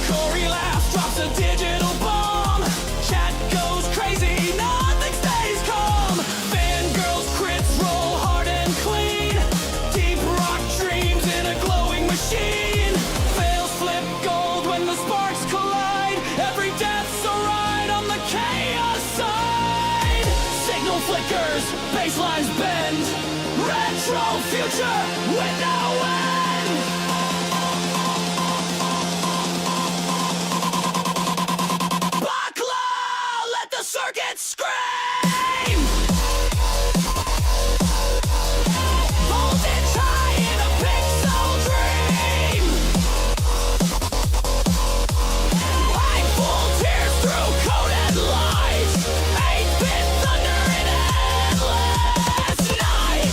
Corey laughs, drops a digital bomb. Chat goes crazy, nothing stays calm. Fangirls crits roll hard and clean. Deep rock dreams in a glowing machine. Fails flip gold when the sparks collide. Every death's a ride on the chaos side. Signal flickers, baselines bend. Retro future with no end. Bakla, let the circuit scream. Voltage high in a pixel dream. Like full tears through coded lies. 8-bit thunder in endless night.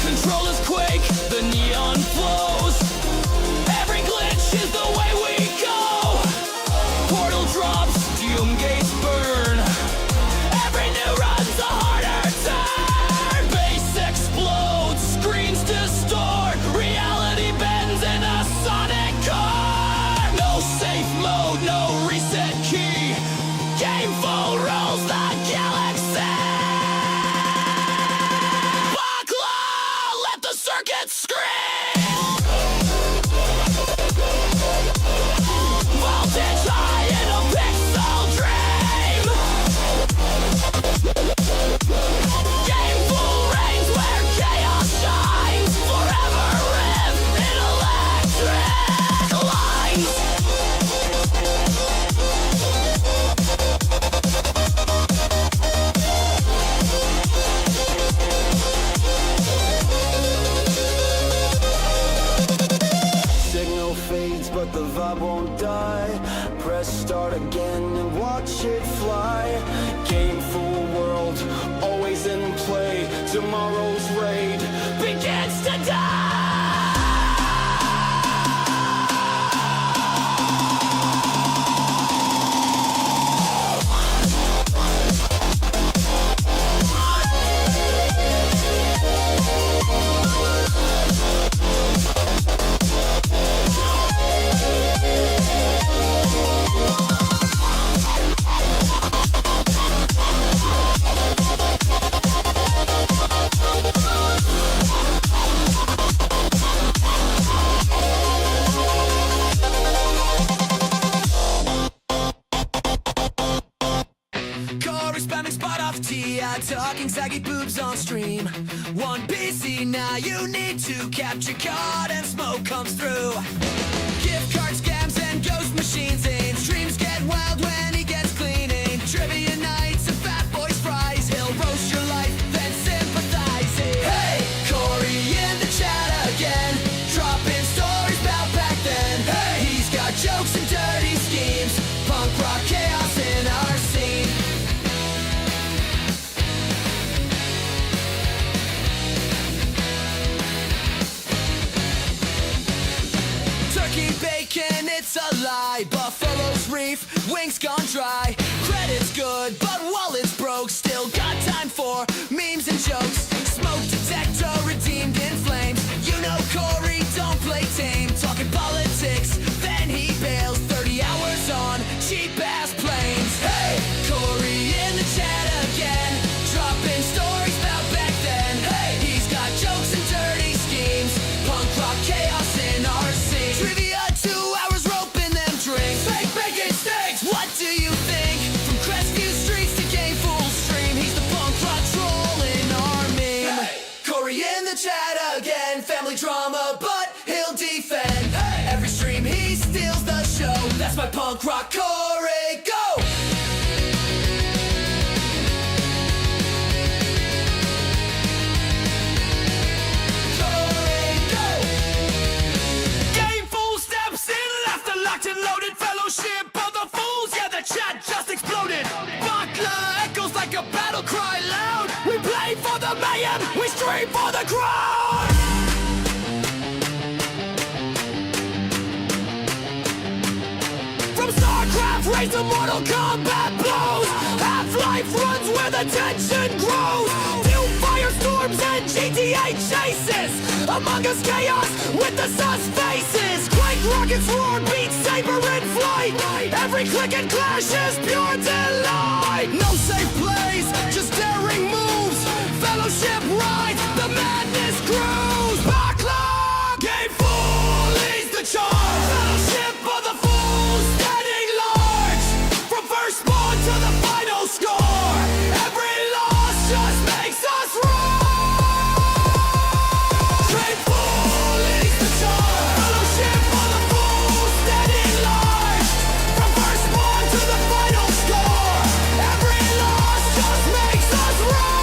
Controllers quake, the neon flows. Every glitch is the way we go. Portal drops, doom gates burn. Every new run's a harder turn. Base explodes, screens distort. Reality bends in a sonic core. No safe mode, no reset key. Gamefool rules the galaxy. Bakla, let the circuit scream. Voltage high in a pixel dream. Gamefool reigns where chaos shines. Forever live in electric lines. Signal fades, but the vibe won't die. Press start again and watch it fly. Gameful world, always in play. Tomorrow's raid Begins to die. Corey spamming spot off TI, talking saggy boobs on stream. One PC now, you need to capture card and smoke comes through. Gift card scams and ghost machines in. Streams get wild when he gets cleaning. Trivia nights and fat boys fries. He'll roast your life, then sympathizing. Hey, Corey in the chat again. Dropping stories about back then. Hey, he's got jokes and dirty schemes. Punk rock chaos in our scene. Turkey bacon, it's a lie. Buffalo's reef, wings gone dry. Credit's good, but wallet's broke. Still got time for memes and jokes. Smoke detector redeemed in flames. You know Corey don't play tame. Talking politics, then he bails. 30 hours on cheap ass planes. Hey, Corey in the chat again. Dropping stories about back then. Hey, he's got jokes and dirty schemes. Punk rock chaos in our scene. Trivia 2 hours roping them drinks. Fake bacon steaks. What do you think? From Crestview streets to Gamefool stream, he's the punk rock troll in our meme. Hey, Corey in the chat again. Family drama, but he'll defend. Hey, every stream he steals the show. That's my punk rock Corey. Go! Corey, go! Gamefool steps in, laughter locked and loaded. Fellowship of the fools, yeah, the chat just exploded. Bakla echoes like a battle cry loud. We play for the mayhem, we stream for the crowd. From StarCraft raise the Mortal Kombat blows. Half-Life runs where the tension grows. Two firestorms and GTA chases. Among Us chaos with the sus faces. Quake rockets roar, Beat Saber in flight. Every click and clash is pure delight. No safe plays, just daring moves. Fellowship rides, the madness grows. Backlog, Gamefool leads the charge. Fellowship of the fools standing large. From first spawn to the final score. Every loss just makes us roar. Gamefool leads the charge. Fellowship of the fools standing large. From first spawn to the final score. Every loss just makes us roar.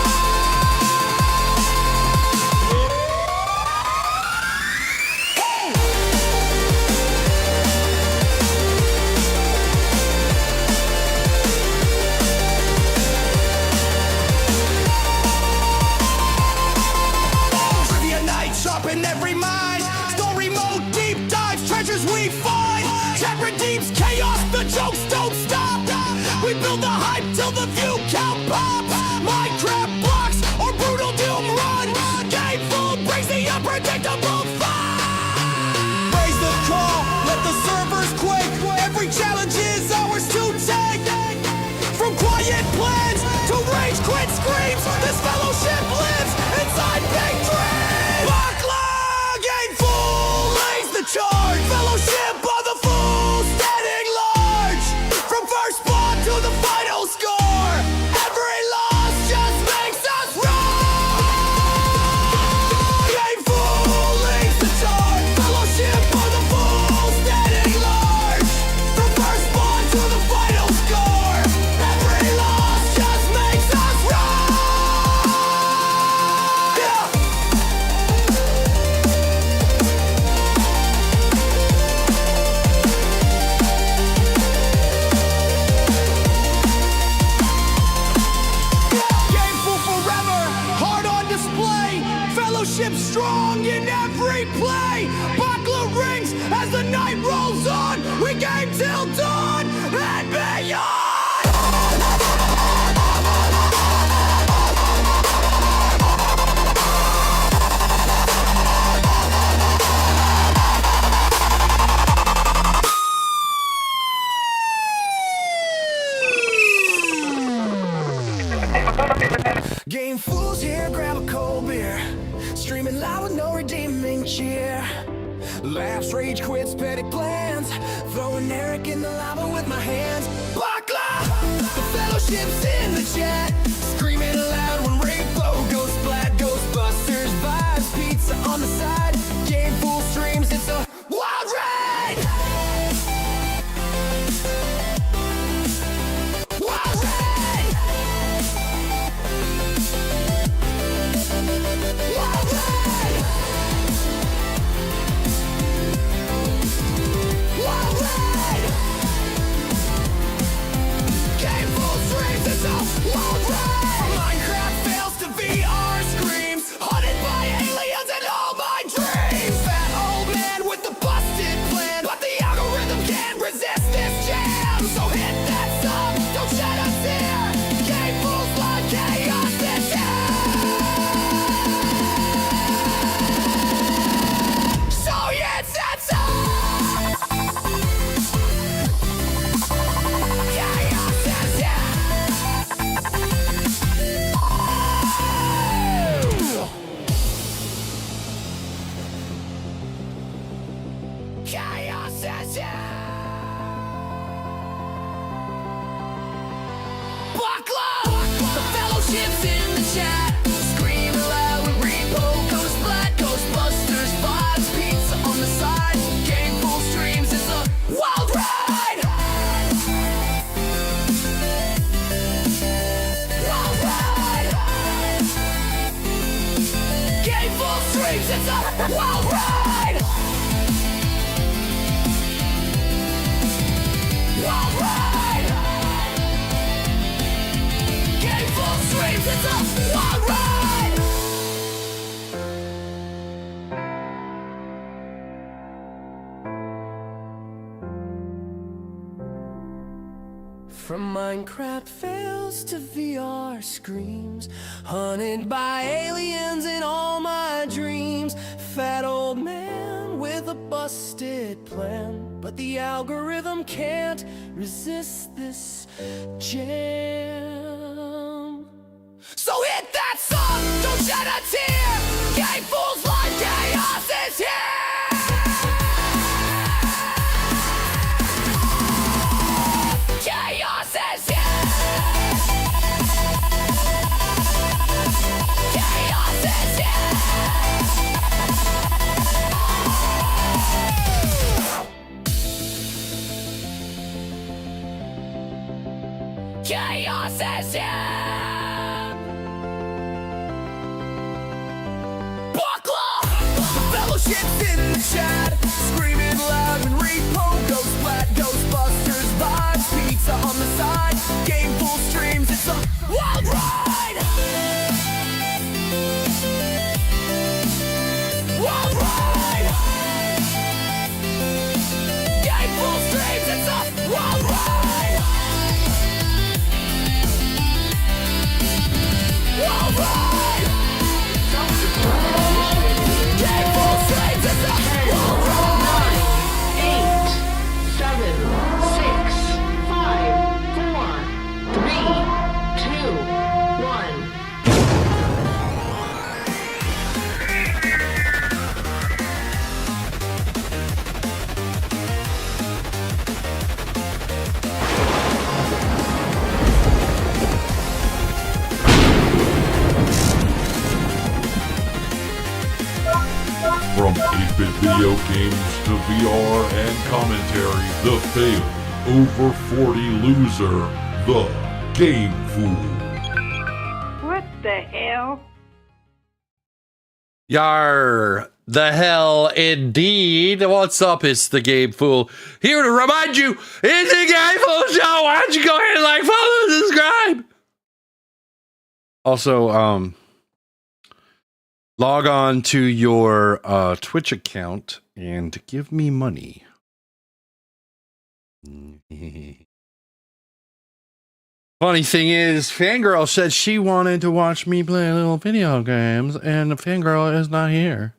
Trivia night, sharpen every mind. Story mode, deep dives, treasures we find. Chat redeems chaos, the jokes don't stop. We build the hype till the view count pops. Minecraft blocks or brutal doom run. Gamefool brings the unpredictable fun. Raise the call, let the servers quake. Every challenge is ours to take. From quiet plans to rage quit screams, this fellowship lives inside big dreams. Backlog, Gamefool lays the charge. Fellowship of the fools standing large. From first spawn to the final score. Every loss just makes us roar. Gamefool leads the charge. Fellowship of the fools standing large. From first spawn to the final score. Every loss just makes us roar. Yeah. Gamefool forever, heart on display. Fellowship strong in every play. Buckler rings as the night rolls on. We game till dawn and beyond. Gamefool's here, grab a cold beer. Streaming loud with no redeeming cheer. Laughs, rage quits, petty plans. Throwing Eric in the lava with my hands. Buckler! The fellowship's in the chat. Screaming loud when rainbow goes splat. Ghostbusters vibes, pizza on the side. Gamefool streams, it's a wild ride! Wild ride! Wild ride! Wild ride! Gamefool streams, it's a wild ride! Minecraft fails to VR screams. Haunted by aliens and all my dreams. Fat old man with the busted plan. But the algorithm can't resist this jam. So hit that sub, don't shed a tear. Gamefool's blood chaos this year. So yes, that's all. Chaos this year. Chaos this year. Buckler! The fellowship's in the chat. Scream aloud with repo, goes splat, Ghostbusters vibes, pizza on the side. Gamefool streams, it's a wild ride! Wild ride! Gamefool streams, it's a wild ride! Wild ride! Gamefool streams, it's a wild ride! From Minecraft fails to VR screams, hunted by aliens in all my dreams. Fat old man with a busted plan, but the algorithm can't resist this jam. So hit that song, don't shed a tear. Gamefool-style chaos is here. Chaos is here. Chaos is here. Chaos is here. Buckler! The fellowship's in the chat, screaming loud and repo, ghost splat, Ghostbusters vibes, pizza on the side, Gamefool streams, it's a wild ride! Wild ride! Gamefool streams, it's a wild ride! Wild ride! Gamefool streams, it's a wild ride! 8, 7, 6, 5, 4, 3, 2, 1. From 8-bit video games to VR and commentary, the failed over 40 loser, the Game Fool. What the hell? Yar, the hell indeed. What's up? It's the Game Fool here to remind you it's the Game Fool show. Why don't you go ahead and like, follow, and subscribe? Also, log on to your Twitch account and give me money. Funny thing is, Fangirl said she wanted to watch me play little video games, and the Fangirl is not here.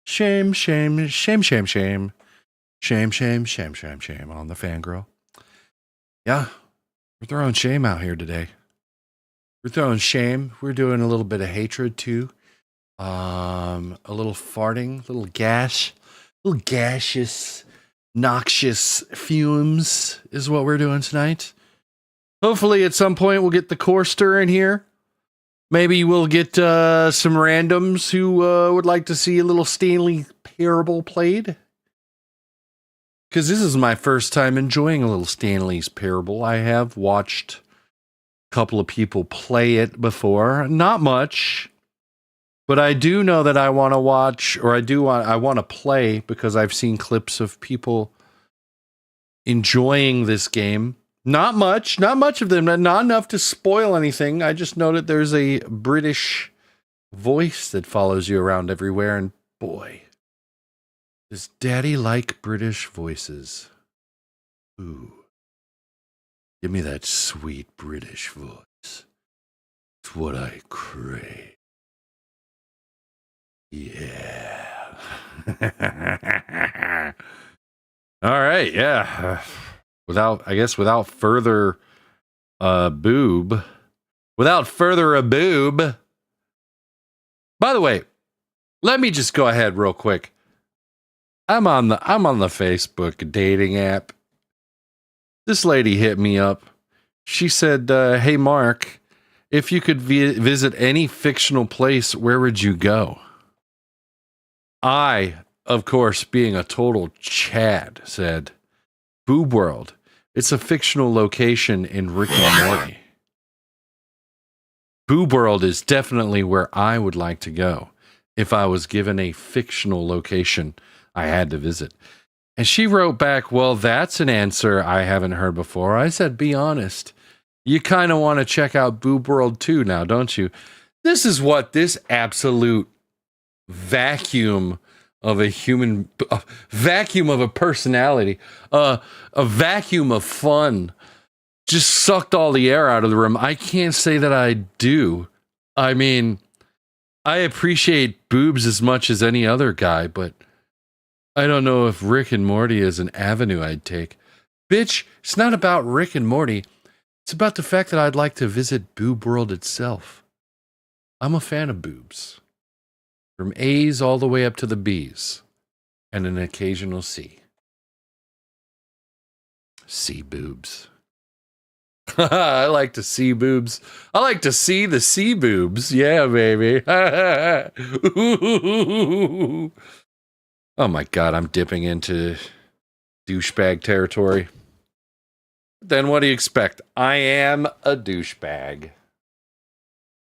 Shame, shame, shame, shame, shame. Shame, shame, shame, shame, shame on the Fangirl. Yeah, we're throwing shame out here today. We're throwing shame. We're doing a little bit of hatred too. A little farting, little gaseous, noxious fumes is what we're doing tonight. Hopefully at some point we'll get the core stir in here. Maybe we'll get some randoms who would like to see a little Stanley Parable played. Because this is my first time enjoying a little Stanley's Parable. I have watched a couple of people play it before. Not much. But I do know that I want to watch, or I want to play, because I've seen clips of people enjoying this game. Not much of them, not enough to spoil anything. I just know that there's a British voice that follows you around everywhere, and boy, does Daddy like British voices. Ooh. Give me that sweet British voice. It's what I crave. Yeah. All right, yeah. Without further boob. By the way, let me just go ahead real quick. I'm on the Facebook dating app. This lady hit me up. She said, "Hey Mark, if you could visit any fictional place, where would you go?" I, of course, being a total Chad, said, Boob World. It's a fictional location in Rick and Morty. Boob World is definitely where I would like to go if I was given a fictional location I had to visit. And she wrote back, well, that's an answer I haven't heard before. I said, be honest. You kind of want to check out Boob World too now, don't you? This is what this absolute vacuum of a human, a vacuum of a personality, a vacuum of fun just sucked all the air out of the room. I can't say that I do. I mean, I appreciate boobs as much as any other guy, but I don't know if Rick and Morty is an avenue I'd take. Bitch, it's not about Rick and Morty. It's about the fact that I'd like to visit Boob World itself. I'm a fan of boobs. From A's all the way up to the B's. And an occasional C. C boobs. I like to see boobs. I like to see the sea boobs. Yeah, baby. Oh my God, I'm dipping into douchebag territory. Then what do you expect? I am a douchebag.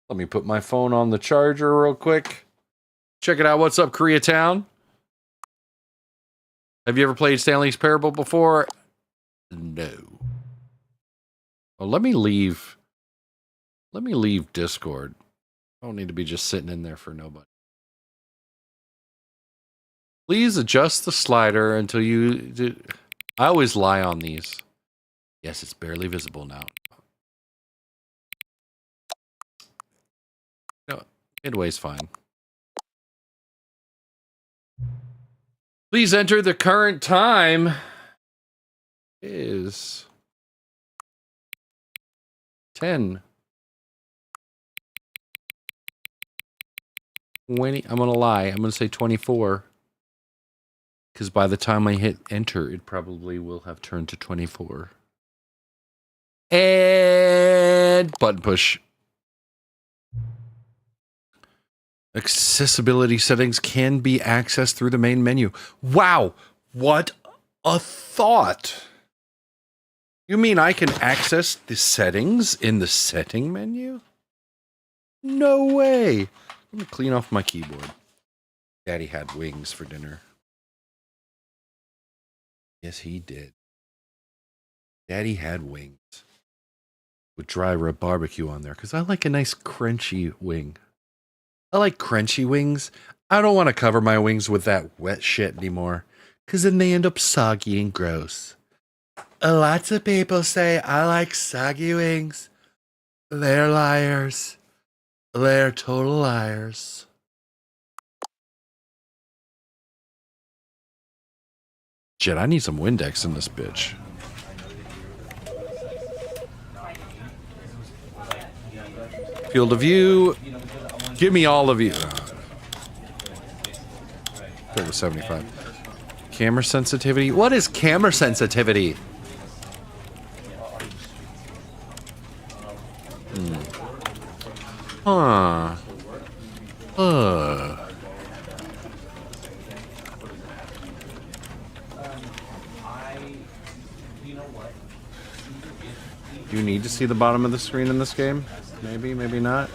Let me put my phone on the charger real quick. Check it out. What's up, Koreatown? Have you ever played Stanley's Parable before? No. Well, let me leave Discord. I don't need to be just sitting in there for nobody. Please adjust the slider until you do. I always lie on these. Yes, it's barely visible now. No, midway's fine. Please enter the current time. Is 10. 20. I'm gonna lie. I'm gonna say 24. Because by the time I hit enter, it probably will have turned to 24. And button push. Accessibility settings can be accessed through the main menu. Wow, what a thought. You mean I can access the settings in the setting menu? No way. I'm gonna clean off my keyboard. Daddy had wings for dinner. Yes, he did. Daddy had wings. With dry rub barbecue on there, because I like a nice crunchy wing. I like crunchy wings. I don't want to cover my wings with that wet shit anymore, because then they end up soggy and gross. Lots of people say I like soggy wings. They're liars. They're total liars. Shit, I need some Windex in this bitch. Field of view. Give me all of you. Go to 75. Camera sensitivity. What is camera sensitivity? Huh. Do you need to see the bottom of the screen in this game? Maybe, maybe not.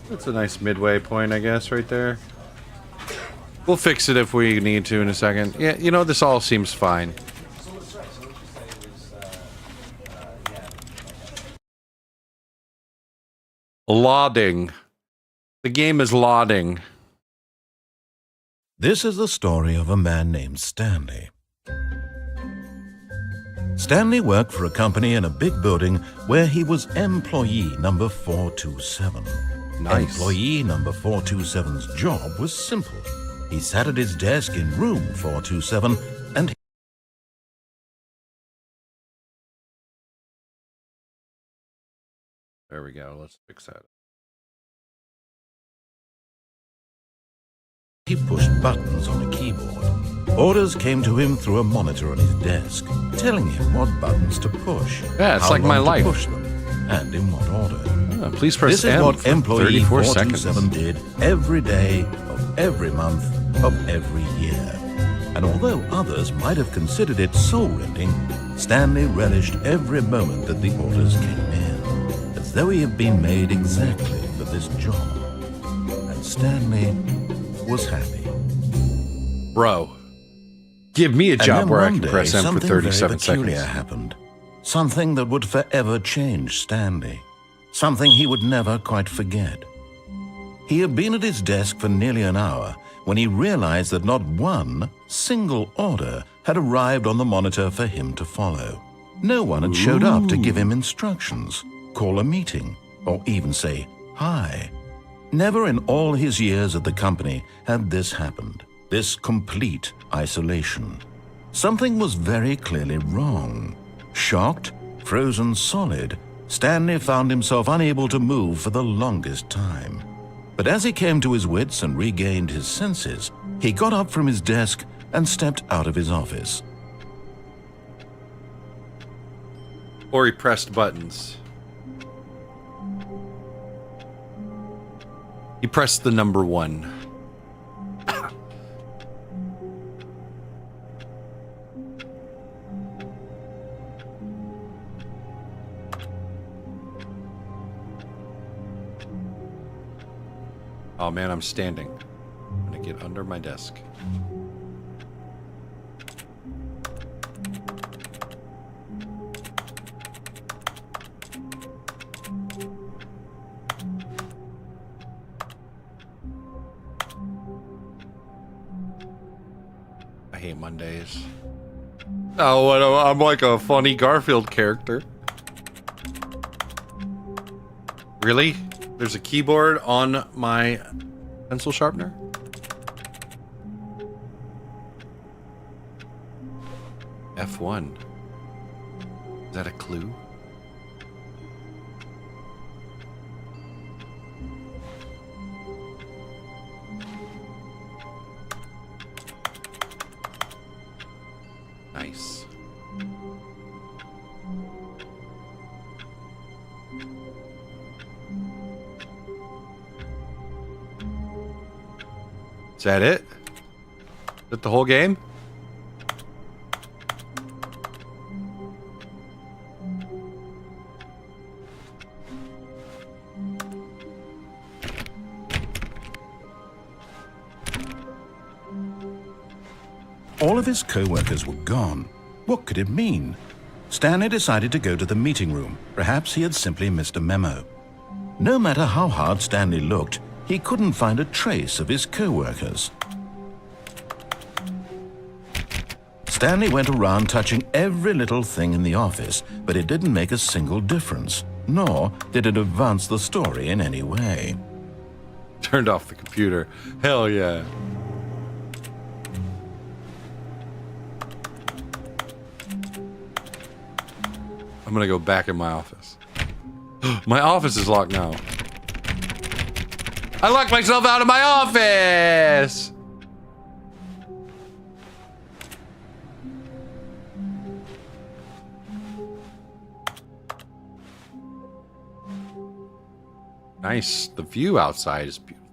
That's a nice midway point, I guess, right there. We'll fix it if we need to in a second. Yeah, you know, this all seems fine. Loading. The game is loading. This is the story of a man named Stanley. Stanley worked for a company in a big building where he was employee number 427. Nice. Employee number 427's job was simple. He sat at his desk in room 427 and There we go. Let's fix that. he pushed buttons on a keyboard. Orders came to him through a monitor on his desk, telling him what buttons to push. Yeah, it's how like my long to life. push them, and in what order. Please press This is M what for employee 34 seconds. 427 did every day of every month of every year. And although others might have considered it soul-rending, Stanley relished every moment that the orders came in, as though he had been made exactly for this job. And Stanley was happy. Bro, give me a And job then where I one can day, press M for something 37 very peculiar seconds. happened. Something that would forever change Stanley. Something he would never quite forget. He had been at his desk for nearly an hour when he realized that not one single order had arrived on the monitor for him to follow. No one had showed up to give him instructions, call a meeting, or even say hi. Never in all his years at the company had this happened, this complete isolation. Something was very clearly wrong. Shocked, frozen solid, Stanley found himself unable to move for the longest time. But as he came to his wits and regained his senses, he got up from his desk and stepped out of his office. Or he pressed buttons. He pressed the number 1. Oh man, I'm standing. I'm gonna get under my desk. I hate Mondays. Oh, I'm like a funny Garfield character. Really? There's a keyboard on my pencil sharpener? F1. Is that a clue? Nice. Is that it? Is that the whole game? All of his co-workers were gone. What could it mean? Stanley decided to go to the meeting room. Perhaps he had simply missed a memo. No matter how hard Stanley looked, he couldn't find a trace of his co-workers. Stanley went around touching every little thing in the office, but it didn't make a single difference, nor did it advance the story in any way. Turned off the computer. Hell yeah. I'm gonna go back in my office. My office is locked now. I locked myself out of my office! Nice. The view outside is beautiful.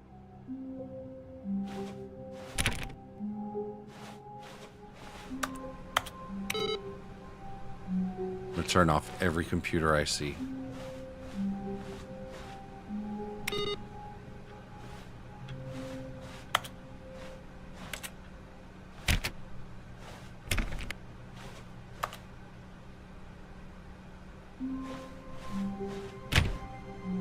I'm gonna turn off every computer I see.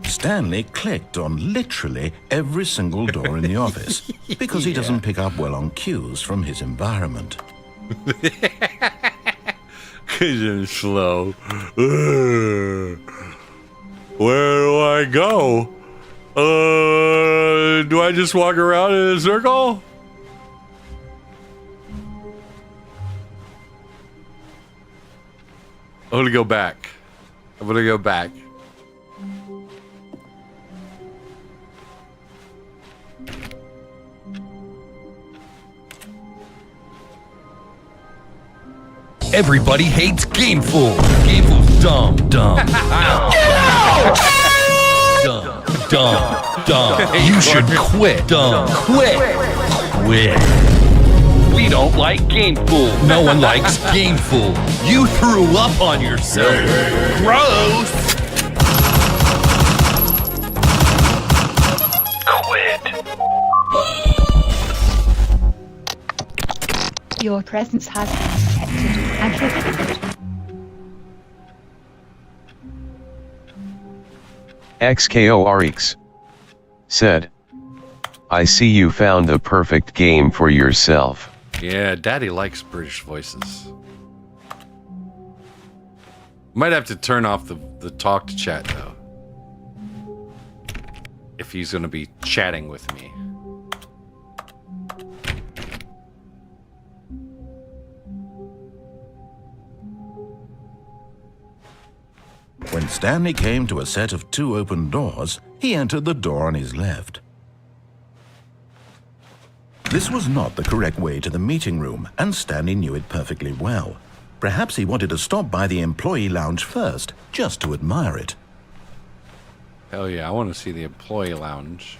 Stanley clicked on literally every single door in the office because he doesn't pick up well on cues from his environment. Cause I'm slow. Where do I go? Do I just walk around in a circle? I'm gonna go back. I'm gonna go back. Everybody hates Gamefool. Gamefool's dumb. Dumb. You should quit. Quit. We don't like Gamefool. No one likes Gamefool. You threw up on yourself. Gross. Quit. Your presence has been detected and reported. XKORX said, I see you found the perfect game for yourself. Yeah, Daddy likes British voices. Might have to turn off the talk to chat, though. If he's going to be chatting with me. When Stanley came to a set of 2 open doors, he entered the door on his left. This was not the correct way to the meeting room, and Stanley knew it perfectly well. Perhaps he wanted to stop by the employee lounge first, just to admire it. Hell yeah, I want to see the employee lounge.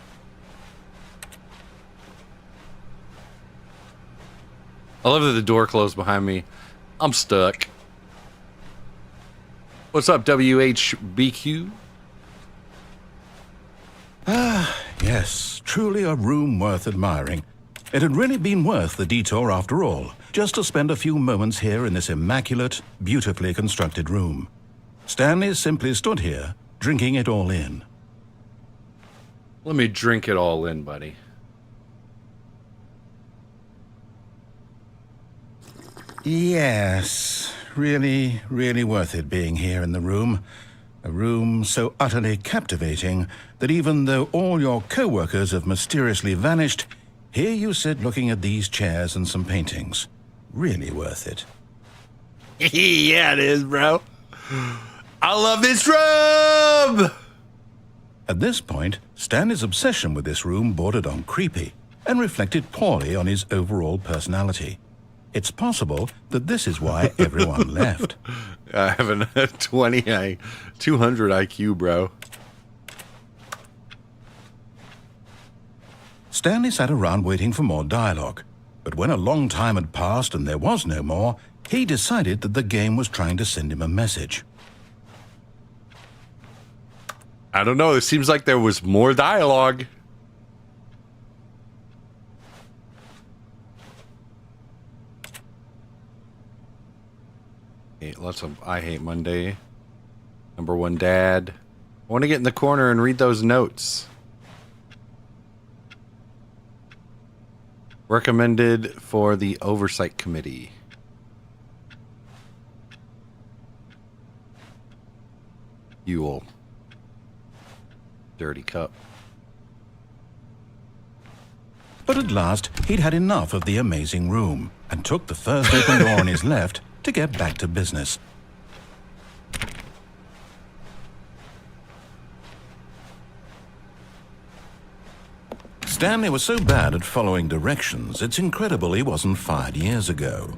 I love that the door closed behind me. I'm stuck. What's up, WHBQ? Yes, truly a room worth admiring. It had really been worth the detour after all, just to spend a few moments here in this immaculate, beautifully constructed room. Stanley simply stood here, drinking it all in. Let me drink it all in, buddy. Yes, really, really worth it being here in the room. A room so utterly captivating that even though all your co-workers have mysteriously vanished, here you sit looking at these chairs and some paintings. Really worth it. Yeah, it is, bro. I love this room! At this point, Stanley's obsession with this room bordered on creepy and reflected poorly on his overall personality. It's possible that this is why everyone left. I have a 200 IQ, bro. Stanley sat around waiting for more dialogue, but when a long time had passed and there was no more, he decided that the game was trying to send him a message. I don't know, it seems like there was more dialogue. Lots of I Hate Monday. Number 1 dad. I want to get in the corner and read those notes. Recommended for the Oversight Committee. Yule. Dirty cup. But at last, he'd had enough of the amazing room and took the first open door on his left to get back to business. Stanley was so bad at following directions, it's incredible he wasn't fired years ago.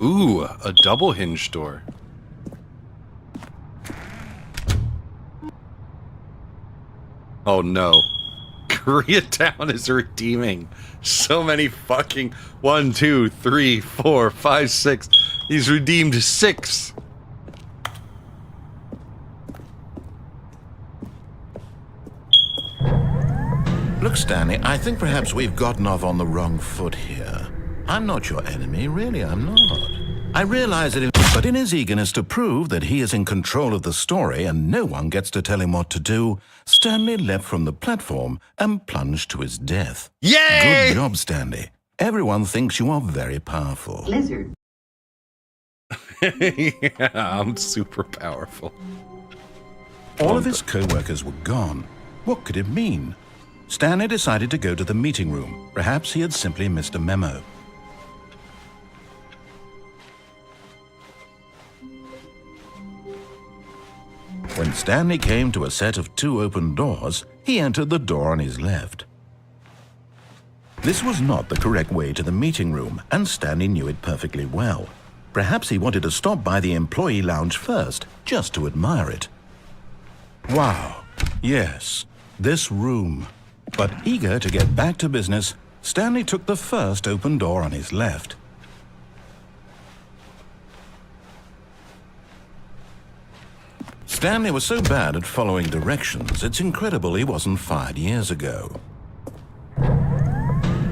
Ooh, a double hinge door. Oh no. Koreatown is redeeming so many fucking 1, 2, 3, 4, 5, 6. He's redeemed 6. Look, Stanley, I think perhaps we've gotten off on the wrong foot here. I'm not your enemy, really, I'm not. I realize that, but in his eagerness to prove that he is in control of the story and no one gets to tell him what to do, Stanley leapt from the platform and plunged to his death. Yay! Good job, Stanley. Everyone thinks you are very powerful. Lizard. Yeah, I'm super powerful. All of his co-workers were gone. What could it mean? Stanley decided to go to the meeting room. Perhaps he had simply missed a memo. When Stanley came to a set of 2 open doors, he entered the door on his left. This was not the correct way to the meeting room, and Stanley knew it perfectly well. Perhaps he wanted to stop by the employee lounge first, just to admire it. Wow, yes, this room. But eager to get back to business, Stanley took the first open door on his left. Stanley was so bad at following directions, it's incredible he wasn't fired years ago.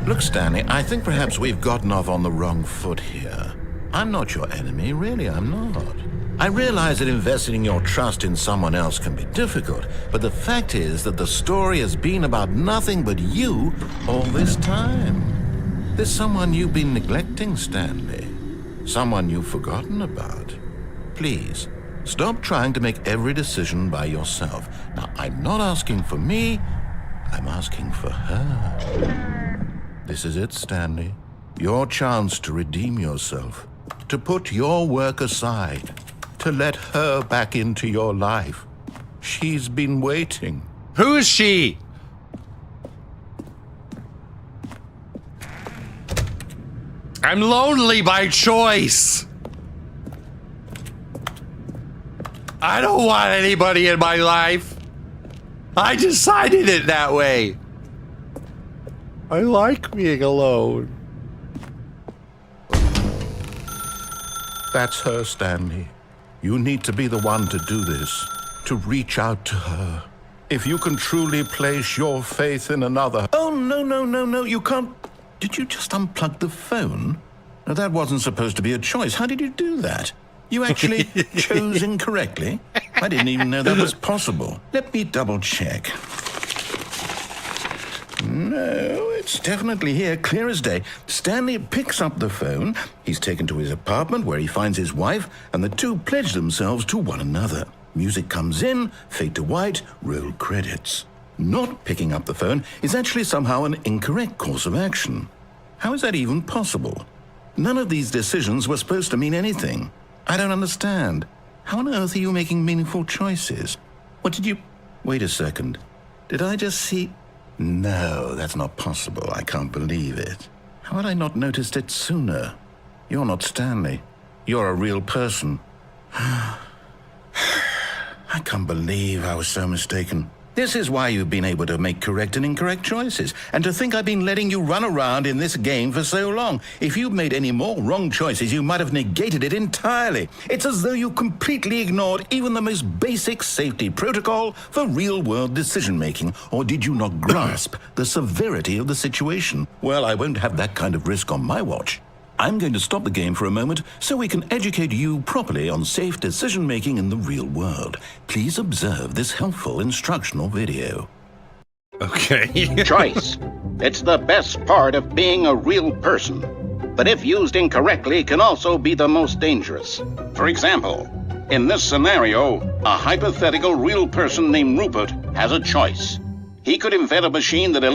Look, Stanley, I think perhaps we've gotten off on the wrong foot here. I'm not your enemy, really, I'm not. I realize that investing your trust in someone else can be difficult, but the fact is that the story has been about nothing but you all this time. There's someone you've been neglecting, Stanley. Someone you've forgotten about. Please, stop trying to make every decision by yourself. Now, I'm not asking for me, I'm asking for her. This is it, Stanley. Your chance to redeem yourself, to put your work aside, to let her back into your life. She's been waiting. Who is she? I'm lonely by choice. I don't want anybody in my life. I decided it that way. I like being alone. That's her, Stanley. You need to be the one to do this, to reach out to her. If you can truly place your faith in another... Oh, no, you can't... Did you just unplug the phone? No, that wasn't supposed to be a choice. How did you do that? You actually chose incorrectly? I didn't even know that was possible. Let me double check. No, it's definitely here, clear as day. Stanley picks up the phone. He's taken to his apartment where he finds his wife, and the two pledge themselves to one another. Music comes in, fade to white, roll credits. Not picking up the phone is actually somehow an incorrect course of action. How is that even possible? None of these decisions were supposed to mean anything. I don't understand. How on earth are you making meaningful choices? What did you... Wait a second. Did I just see... No, that's not possible. I can't believe it. How had I not noticed it sooner? You're not Stanley. You're a real person. I can't believe I was so mistaken. This is why you've been able to make correct and incorrect choices. And to think I've been letting you run around in this game for so long. If you'd made any more wrong choices, you might have negated it entirely. It's as though you completely ignored even the most basic safety protocol for real-world decision-making. Or did you not grasp the severity of the situation? Well, I won't have that kind of risk on my watch. I'm going to stop the game for a moment so we can educate you properly on safe decision-making in the real world. Please observe this helpful instructional video. Okay. Choice. It's the best part of being a real person. But if used incorrectly, can also be the most dangerous. For example, in this scenario, a hypothetical real person named Rupert has a choice. He could invent a machine that